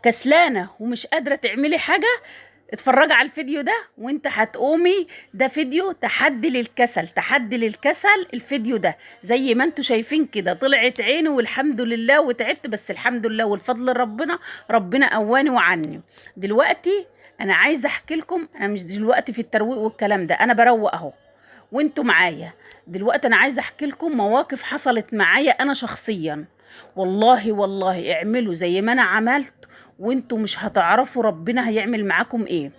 كسلانة ومش قادرة تعملي حاجة، اتفرجي على الفيديو ده وانت هتقومي. ده فيديو تحدي للكسل، تحدي للكسل. الفيديو ده زي ما انتوا شايفين كده طلعت عيني والحمد لله، وتعبت بس الحمد لله والفضل ربنا. ربنا قواني وعني. دلوقتي انا عايزه احكي لكم، انا مش دلوقتي في الترويق والكلام ده، انا بروق اهو وانتوا معايا. دلوقتي انا عايزه احكي لكم مواقف حصلت معايا انا شخصيا. والله والله اعملوا زي ما انا عملت وانتوا مش هتعرفوا ربنا هيعمل معاكم ايه.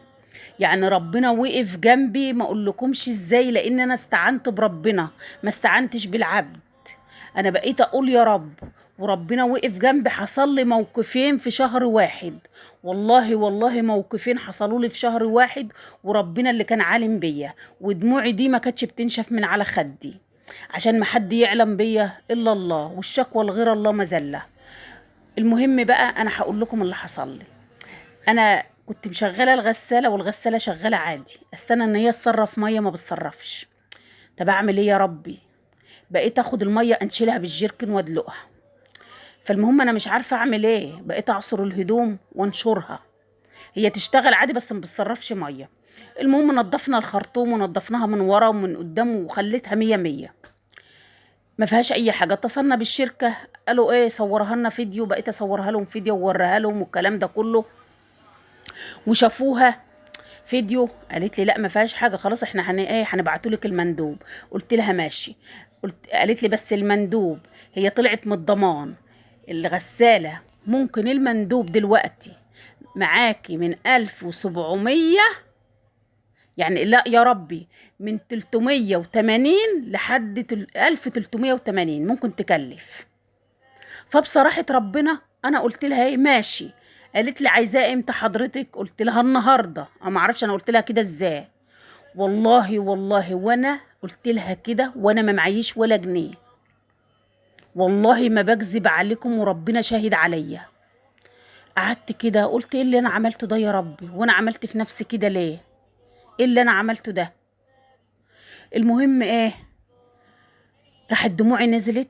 يعني ربنا وقف جنبي، ما اقولكمش ازاي، لان انا استعنت بربنا، ما استعنتش بالعبد. انا بقيت اقول يا رب، وربنا وقف جنبي. حصل لي موقفين في شهر واحد، والله والله موقفين حصلوا لي في شهر واحد، وربنا اللي كان عالم بيا. ودموعي دي ما كانتش بتنشف من على خدي، عشان ما حد يعلم بيا الا الله، والشكوى لغير الله مذله. المهم بقى انا هقول لكم اللي حصل لي. انا كنت مشغله الغساله والغساله شغاله عادي، استنى ان هي تصرف ميه ما بتصرفش. طب اعمل ايه يا ربي؟ بقيت اخد الميه انشلها بالجيركن وادلقها. فالمهم انا مش عارفه اعمل ايه، بقيت اعصر الهدوم وانشرها، هي تشتغل عادي بس ما بتصرفش ميه. المهم نضفنا الخرطوم ونضفناها من ورا ومن قدام وخليتها مية مية، ما فيهاش اي حاجه. اتصلنا بالشركه قالوا ايه صورها لنا فيديو، بقيت اصورها لهم فيديو ووريها لهم والكلام ده كله، وشافوها فيديو. قالت لي لا ما فيهاش حاجه، خلاص احنا هنبعتوا لك المندوب. قلت لها ماشي. قالت لي بس المندوب، هي طلعت من الضمان الغساله، ممكن المندوب دلوقتي معاكي من 1700، يعني لا يا ربي، من 380 لحد 1380 ممكن تكلف. فبصراحة ربنا انا قلت لها ايه ماشي. قالت لي عايزاه امتى حضرتك؟ قلت لها النهارده. انا ما اعرفش انا قلت لها كده ازاي، والله والله وانا قلت لها كده وانا ما معيش ولا جنيه، والله ما بكذب عليكم وربنا شاهد عليا. قعدت كده قلت ايه اللي انا عملته ده يا ربي، وانا عملت في نفسي كده ليه؟ ايه اللي انا عملته ده؟ المهم ايه، راحت دموعي نزلت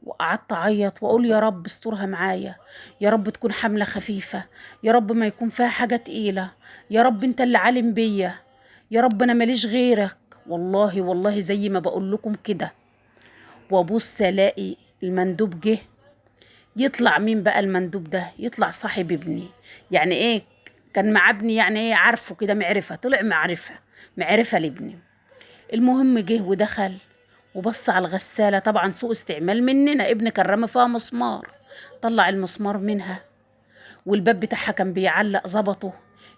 وقعدت اعيط واقول يا رب استرها معايا، يا رب تكون حملة خفيفة، يا رب ما يكون فيها حاجة تقيلة، يا رب انت اللي عالم بيا، يا رب انا ماليش غيرك. والله والله زي ما بقول لكم كده، وابص الاقي المندوب جه. يطلع مين بقى المندوب ده؟ يطلع صاحب ابني. يعني ايه؟ كان مع ابني، يعني ايه عارفه كده معرفة، طلع معرفة، معرفة لابني. المهم جه ودخل وبص على الغسالة، طبعا سوء استعمال مننا، ابني كان رامي فيها مسمار، طلع المسمار منها، والباب بتاعها كان بيعلق ظبطه.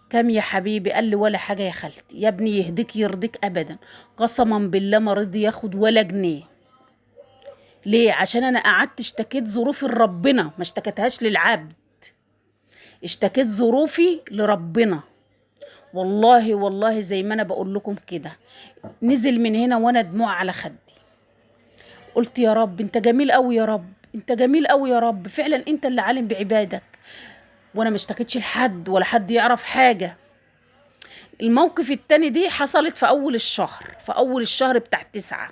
كام يا حبيبي؟ قال لي ولا حاجة يا خالتي. يا ابني يهديك يرضيك أبدا، قسما بالله ما رضي ياخد ولا جنيه. ليه؟ عشان أنا قعدت اشتكيت ظروفي لربنا، ما اشتكيتهاش للعبد، اشتكيت ظروفي لربنا. والله والله زي ما أنا بقول لكم كده، نزل من هنا وأنا دموع على خدي. قلت يا رب انت جميل قوي، يا رب انت جميل قوي، يا رب فعلا انت اللي عالم بعبادك. وانا ما اشتكيتش لحد ولا حد يعرف حاجة. الموقف التاني دي حصلت في اول الشهر، في اول الشهر بتاع 9.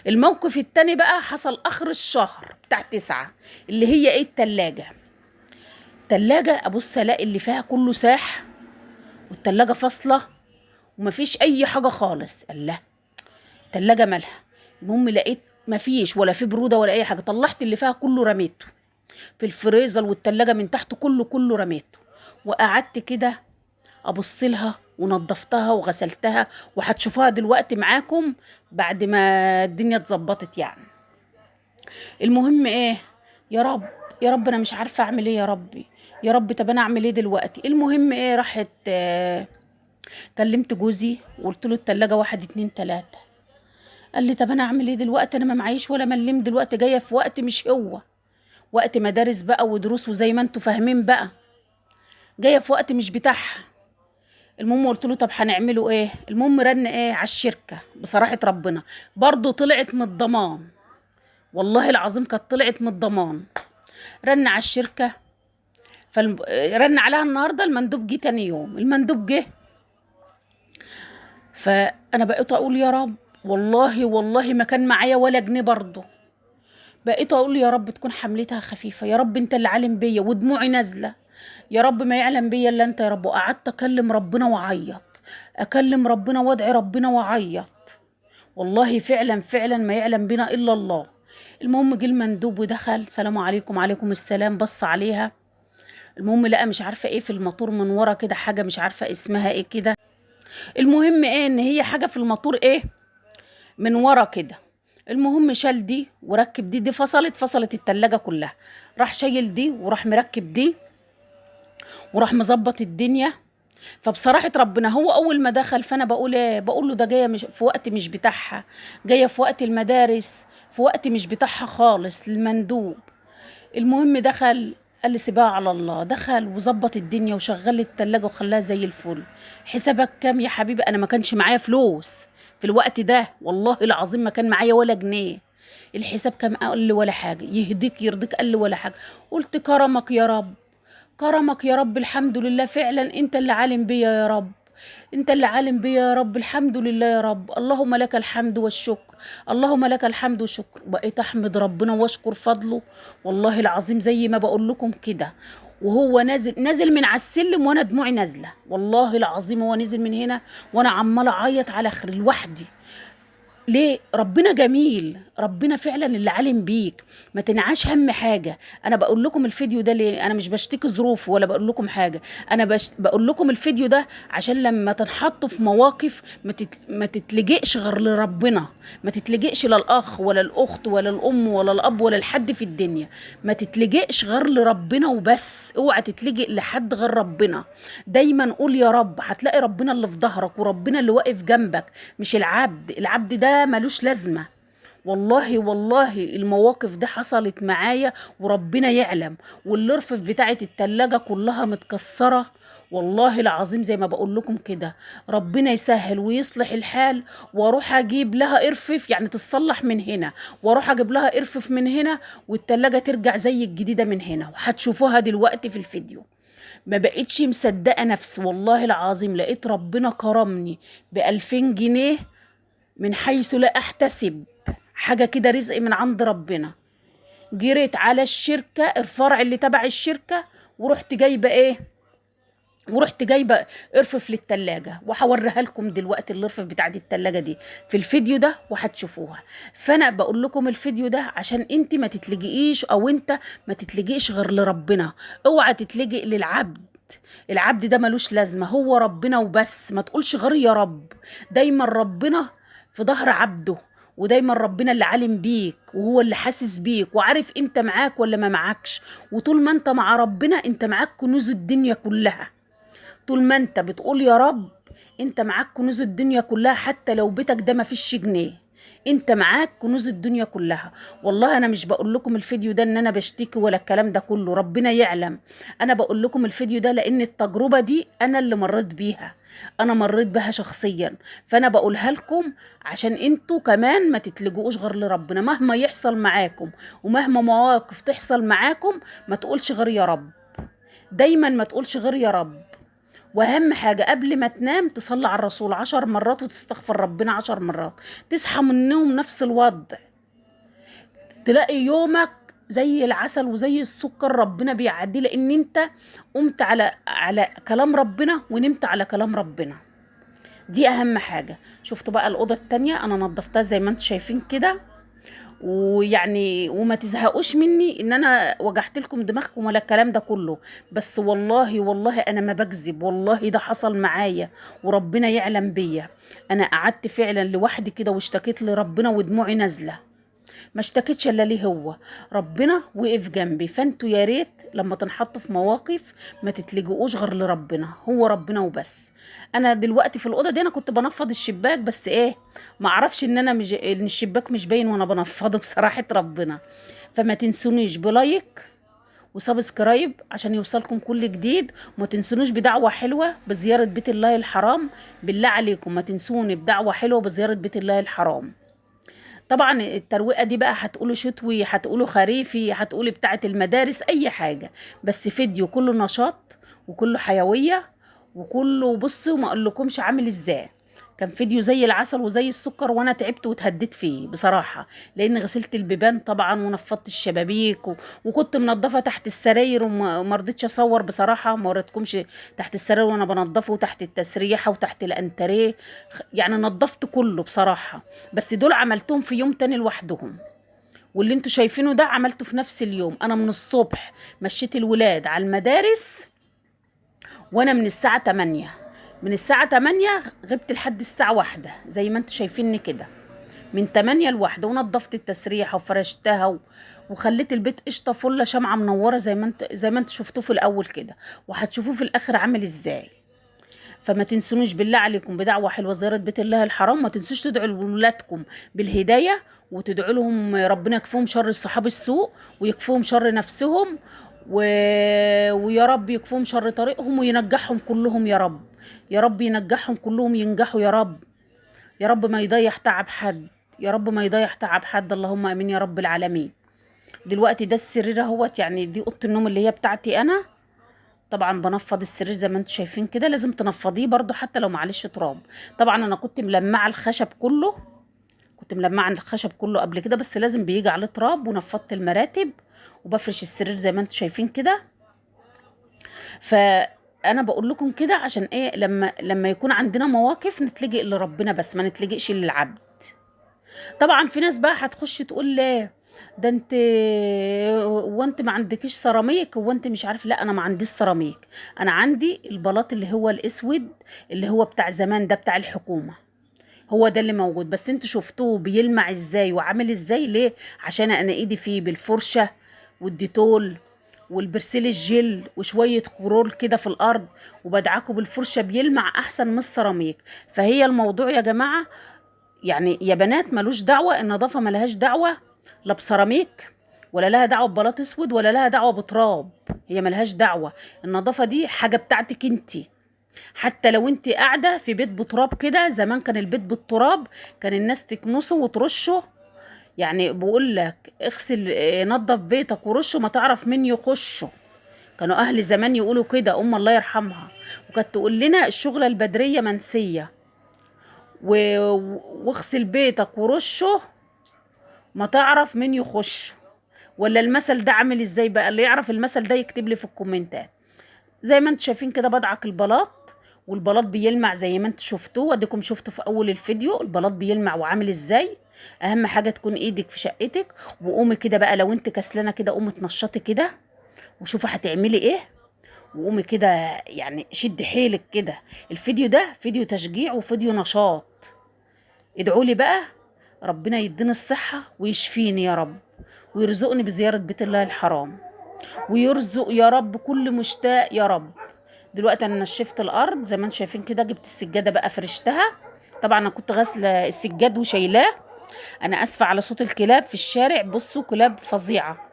الموقف التاني بقى حصل اخر الشهر بتاع 9، اللي هي ايه؟ التلاجة. تلاجة ابص الاقي اللي فيها كله ساح، والتلاجة فاصلة ومفيش اي حاجة خالص. الله، تلاجة مالها؟ المهم لقيت مفيش ولا في برودة ولا اي حاجة. طلعت اللي فيها كله رميته في الفريزر، والتلاجة من تحت كله رميته. وقعدت كده ابص لها ونضفتها وغسلتها، وهتشوفوها دلوقتي معاكم بعد ما الدنيا اتظبطت يعني. المهم ايه، يا رب يا رب انا مش عارفه اعمل ايه يا ربي، يا رب طب انا اعمل ايه دلوقتي؟ المهم ايه، راحت كلمت جوزي وقلت له التلاجة 1 2 3. قال لي طب انا اعمل ايه دلوقتي؟ انا ما معيش ولا مليم دلوقتي، جايه في وقت مش هو، وقت مدارس بقى ودروس وزي ما انتوا فاهمين بقى، جايه في وقت مش بتاعها. المهم قلت له طب هنعمله ايه؟ المهم رن ايه على الشركه، بصراحه ربنا برضو طلعت من الضمان، والله العظيم كانت طلعت من الضمان. رن على الشركه، رن عليها النهارده، المندوب جه تاني يوم. المندوب جه، فانا بقيت اقول يا رب، والله والله ما كان معايا ولا جنيه برضه. بقيت اقول يا رب تكون حملتها خفيفه، يا رب انت اللي عالم بيا، ودموعي نازله. يا رب ما يعلم بيا الا انت يا رب. وقعدت اكلم ربنا واعيط، اكلم ربنا وادعي ربنا واعيط. والله فعلا فعلا ما يعلم بنا الا الله. المهم جه المندوب ودخل، سلام عليكم. عليكم السلام. بص عليها، المهم لقى مش عارفه ايه في الموتور من ورا كده، حاجه مش عارفه اسمها ايه كده. المهم ايه ان هي حاجه في الموتور ايه من ورا كده. المهم شال دي وركب دي فصلت التلاجة كلها. راح شايل دي وراح مركب دي وراح مظبط الدنيا. فبصراحة ربنا هو أول ما دخل، فأنا بقول إيه، بقول له ده جاية مش في وقت مش بتاعها، جاية في وقت المدارس، في وقت مش بتاعها خالص للمندوب. المهم دخل، قال لي سيبها على الله. دخل وظبط الدنيا وشغل لي التلاجة وخلاها زي الفل. حسابك كام يا حبيبي؟ أنا ما كانش معايا فلوس في الوقت ده، والله العظيم ما كان معايا ولا جنيه. الحساب كام؟ قال لي ولا حاجة. يهديك يرضيك؟ قال لي ولا حاجة. قلت كرمك يا رب، كرمك يا رب. الحمد لله فعلا انت اللي عالم بيا يا رب، انت اللي عالم بيا يا رب. الحمد لله يا رب، اللهم لك الحمد والشكر، اللهم لك الحمد والشكر. بقيت احمد ربنا واشكر فضله، والله العظيم زي ما بقول لكم كده. وهو نازل من على السلم وانا دموعي نازله، والله العظيم هو نزل من هنا وانا عماله اعيط على اخر لوحدي. ليه؟ ربنا جميل، ربنا فعلا اللي عالم بيك. ما تنعاش هم حاجة. انا بقول لكم الفيديو ده ليه؟ انا مش بشتكي ظروف ولا بقول لكم حاجة. انا بقول لكم الفيديو ده عشان لما تنحطوا في مواقف ما تتلجئش غير لربنا. ما تتلجئش لا الاخ ولا الاخت ولا الام ولا الاب ولا الحد في الدنيا. ما تتلجئش غير لربنا وبس. اوعى تتلجئ لحد غير ربنا. دايما قول يا رب، هتلاقي ربنا اللي في ظهرك وربنا اللي واقف جنبك، مش العبد ده ملوش لازمة. والله والله المواقف دي حصلت معايا وربنا يعلم. والرفف بتاعة التلاجة كلها متكسرة، والله العظيم زي ما بقول لكم كده. ربنا يسهل ويصلح الحال، واروح اجيب لها ارفف يعني تصلح من هنا، واروح اجيب لها ارفف من هنا، والتلاجة ترجع زي الجديدة من هنا. وهتشوفوها دلوقتي في الفيديو. ما بقتش مصدقة نفسي، والله العظيم لقيت ربنا كرمني ب2000 جنيه من حيث لا احتسب. حاجة كده رزق من عند ربنا. جريت على الشركة، الفرع اللي تبع الشركة، ورحت جايبة ايه، ورحت جايبه ارفف للتلاجة. وهوريها لكم دلوقتي الارفف بتاعت التلاجة دي في الفيديو ده وهتشوفوها. فانا بقول لكم الفيديو ده عشان انت ما تتلجئيش، او انت ما تتلجئش غير لربنا. اوعى تتلجئ للعبد، العبد ده ملوش لازمة، هو ربنا وبس. ما تقولش غير يا رب. دايما ربنا في ظهر عبده، ودايما ربنا اللي عالم بيك وهو اللي حاسس بيك وعارف انت معاك ولا ما معاكش. وطول ما انت مع ربنا انت معاك كنوز الدنيا كلها. طول ما انت بتقول يا رب انت معاك كنوز الدنيا كلها. حتى لو بيتك ده ما فيش جنيه، انت معاك كنوز الدنيا كلها. والله انا مش بقول لكم الفيديو ده ان انا بشتكي ولا الكلام ده كله، ربنا يعلم. انا بقول لكم الفيديو ده لان التجربة دي انا اللي مريت بيها، انا مريت بها شخصيا. فانا بقولها لكم عشان انتوا كمان ما تتلجوش غير لربنا. مهما يحصل معاكم ومهما مواقف تحصل معاكم، ما تقولش غير يا رب. دايما ما تقولش غير يا رب. واهم حاجة قبل ما تنام تصلي على الرسول 10 مرات وتستغفر ربنا 10 مرات. تصحى من النوم نفس الوضع، تلاقي يومك زي العسل وزي السكر. ربنا بيعدي لان انت قمت على كلام ربنا ونمت على كلام ربنا. دي اهم حاجة. شفتوا بقى الأوضة التانية انا نظفتها زي ما انتم شايفين كده. ويعني وما تزهقوش مني ان انا وجعت لكم دماغكم ولا الكلام ده كله. بس والله والله انا ما بكذب، والله ده حصل معايا وربنا يعلم بيا. انا قعدت فعلا لوحدي كده واشتكيت لربنا ودموعي نازله. ما اشتكيتش الا ليه، هو ربنا وقف جنبي. فانتوا يا ريت لما تنحطوا في مواقف ما تتلجئوش غير لربنا، هو ربنا وبس. انا دلوقتي في الاوضه دي انا كنت بنفض الشباك، بس ايه، ما اعرفش ان انا مش ان الشباك مش باين وانا بنفضه بصراحه ربنا. فما تنسونيش بلايك وسبسكرايب عشان يوصلكم كل جديد. وما تنسونوش بدعوة حلوة بزيارة بيت الله الحرام. بالله عليكم ما تنسوني بدعوة حلوة بزيارة بيت الله الحرام. طبعا الترويقه دي بقى هتقولوا شتوي، هتقولوا خريفي، هتقولوا بتاعه المدارس، اي حاجه. بس فيديو كله نشاط وكله حيويه وكله بصوا ما اقولكمش عامل ازاي. كان فيديو زي العسل وزي السكر، وانا تعبت واتهديت فيه بصراحه، لان غسلت البيبان طبعا ونفضت الشبابيك وكنت منضفه تحت السراير، وما رضيتش اصور بصراحه، ما وريتكمش تحت السراير وانا بنضفه، وتحت التسريحه وتحت الانتريه، يعني نضفت كله بصراحه. بس دول عملتهم في يوم تاني لوحدهم، واللي انتوا شايفينه ده عملته في نفس اليوم. انا من الصبح مشيت الولاد على المدارس، وانا من الساعة 8، من الساعة 8 غبت لحد الساعة 1 زي ما انتوا شايفيني كده، من 8 ل1، ونضفت التسريحة وفرشتها وخليت البيت قشطة فلة شمعة منورة زي ما انتوا شفتوه في الأول كده، وهتشوفوه في الآخر عامل ازاي. فما تنسونيش بالله عليكم بدعوة حلوة زيارة بيت الله الحرام. ما تنسوش تدعوا لولادكم بالهداية، وتدعوا لهم ربنا يكفوهم شر صحاب السوء، ويكفوهم شر نفسهم، و... ويا رب يكفوهم شر طريقهم، وينجحهم كلهم يا رب. يا رب ينجحهم كلهم، ينجحوا يا رب. يا رب ما يضيع تعب حد، يا رب ما يضيع تعب حد، اللهم امين يا رب العالمين. دلوقتي ده السرير اهوت، يعني دي اوضه النوم اللي هي بتاعتي انا. طبعا بنفض السرير زي ما انتم شايفين كده، لازم تنفضيه برضو حتى لو معلش تراب. طبعا انا كنت ملمعه الخشب كله، كنت ملمعه الخشب كله قبل كده، بس لازم بيجي عليه تراب. ونفضت المراتب، وبفرش السرير زي ما انتم شايفين كده. فانا بقول لكم كده عشان ايه، لما يكون عندنا مواقف نتلجئ لربنا بس، ما نتلجئش للعبد. طبعا في ناس بقى هتخش تقول ليه ده انت، وانت ما عندكيش سيراميك، وانت مش عارف. لا انا ما عنديش سيراميك، انا عندي البلاط اللي هو الاسود، اللي هو بتاع زمان ده، بتاع الحكومة، هو ده اللي موجود. بس انتوا شفتوه بيلمع ازاي وعامل ازاي ليه؟ عشان انا ايدي فيه بالفرشة والديتول والبرسيل الجل وشوية خرول كده في الارض، وبدعكه بالفرشة بيلمع احسن من السيراميك. فهي الموضوع يا جماعة، يعني يا بنات ملوش دعوة، النظافة ملهاش دعوة لا بسيراميك، ولا لها دعوة ببلاط اسود، ولا لها دعوة بتراب. هي ملهاش دعوة، النظافة دي حاجة بتاعتك انتي. حتى لو انت قاعدة في بيت بتراب كده، زمان كان البيت بالتراب، كان الناس تكنسه وترشه. يعني بقول لك اغسل نظف بيتك ورشه، ما تعرف مين يخشه. كانوا اهل زمان يقولوا كده، الله يرحمها، وكانت تقول لنا الشغلة البدرية منسية، واغسل بيتك ورشه، ما تعرف مين يخش. ولا المثل ده عامل ازاي بقى؟ اللي يعرف المثل ده يكتب لي في الكومنتات. زي ما انتوا شايفين كده بدعك البلاط، والبلاط بيلمع زي ما انتوا شفتوه، واديكم شفتوا في اول الفيديو البلاط بيلمع وعامل ازاي. اهم حاجه تكون ايدك في شقتك. وقومي كده بقى، لو انت كسلانه كده قومي اتنشطي كده، وشوفي هتعملي ايه. وقومي كده، يعني شد حيلك كده. الفيديو ده فيديو تشجيع وفيديو نشاط. ادعوا لي بقى ربنا يديني الصحة ويشفيني يا رب، ويرزقني بزيارة بيت الله الحرام، ويرزق يا رب كل مشتاق يا رب. دلوقتي انا نشفت الارض زي ما انتم شايفين كده، جبت السجادة بقى فرشتها. طبعا انا كنت غاسلة السجاد وشايلاه. انا اسفة على صوت الكلاب في الشارع، بصوا كلاب فظيعة.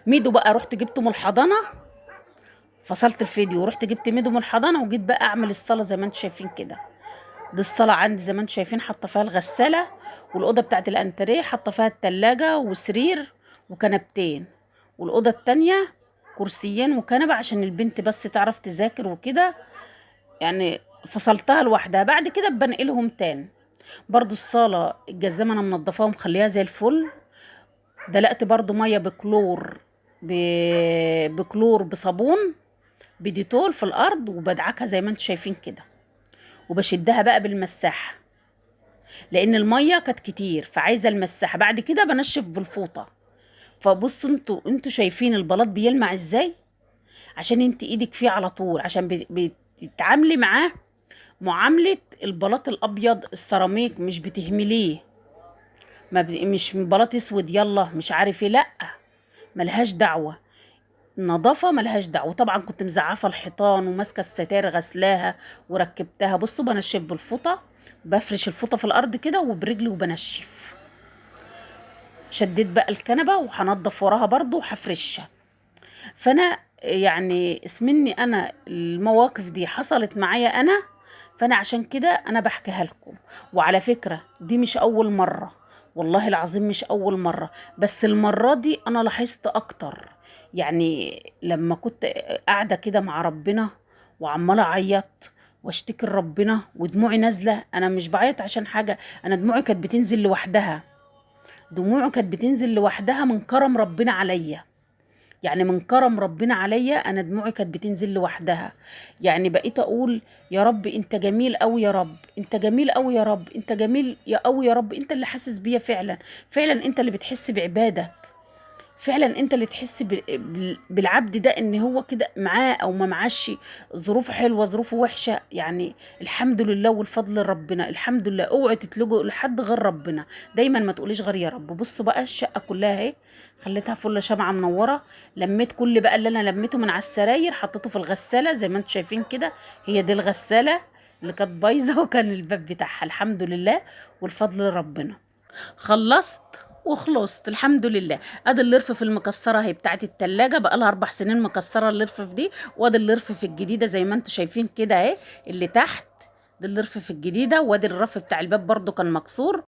ميدو بقى رحت جبته من الحضانة، فصلت الفيديو ورحت جبت ميدو من الحضانة، وجيت بقى اعمل الصلاة زي ما انتم شايفين كده. دي الصالة عندي زي ما انتم شايفين، حاطه فيها الغسالة، والأوضة بتاعت الأنتريه حاطه فيها التلاجة وسرير وكنبتين، والأوضة التانية كرسيين وكنبة عشان البنت بس تعرف تذاكر وكده. يعني فصلتها لوحدها، بعد كده بنقلهم تاني. برضو الصالة الجزامة أنا منضفاها ومخليها زي الفل. دلقت برضو مية بكلور، ب... بكلور بصابون بديتول في الأرض، وبدعكها زي ما انتم شايفين كده، وبشدها بقى بالمساحة، لان الميه كانت كتير فعايزه المساحه. بعد كده بنشف بالفوطه. فبصوا انتوا شايفين البلاط بيلمع ازاي، عشان انت ايدك فيه على طول، عشان بتتعاملي معاه معامله البلاط الابيض السيراميك، مش بتهمليه. ما ب... مش بلاط اسود يلا مش عارف ايه، لا، ملهاش دعوه. النظافه ملهاش دعوه. طبعا كنت مزعفه الحيطان وماسكه الستاير غسلاها وركبتها. بصوا بنشف بالفوطه، بفرش الفوطه في الارض كده وبرجلي وبنشف. شديت بقى الكنبة وهنضف وراها برضو وهفرشها. فانا يعني اسمني انا المواقف دي حصلت معايا انا، فانا عشان كده انا بحكيها لكم. وعلى فكرة دي مش اول مرة، والله العظيم مش اول مرة، بس المرة دي انا لاحظت اكتر. يعني لما كنت قاعدة كده مع ربنا وعمالة اعيط، واشتكي لربنا ودموعي نازله. انا مش بعيط عشان حاجه، انا دموعي كانت بتنزل لوحدها، دموعي كانت بتنزل لوحدها من كرم ربنا عليا. يعني من كرم ربنا عليا انا دموعي كانت بتنزل لوحدها. يعني بقيت اقول يا رب انت جميل قوي، يا رب انت جميل قوي، يا رب انت جميل يا قوي، يا رب انت اللي حاسس بيا فعلا. فعلا انت اللي بتحس بعبادك، فعلا انت اللي تحس بالعبد ده ان هو كده معاه او ما معاش، ظروفه حلوه ظروفه وحشه، يعني الحمد لله والفضل ربنا. الحمد لله، اوعي تتلجوا لحد غير ربنا، دايما ما تقوليش غير يا رب. بصوا بقى الشقه كلها اهي، خليتها فل شمعه منوره. لميت كل بقى اللي انا لميته من على السراير، حطيته في الغساله زي ما انتم شايفين كده. هي دي الغساله اللي كانت بايظه وكان الباب بتاعها، الحمد لله والفضل ربنا. خلصت وخلصت الحمد لله. ادي الرفف المكسره هي بتاعت التلاجة، بقى لها 4 سنين مكسره الرفف دي. وادي الرفف الجديده زي ما انتم شايفين كده اهي اللي تحت، دي الرفف الجديده. وادي الرف بتاع الباب برضو كان مكسور،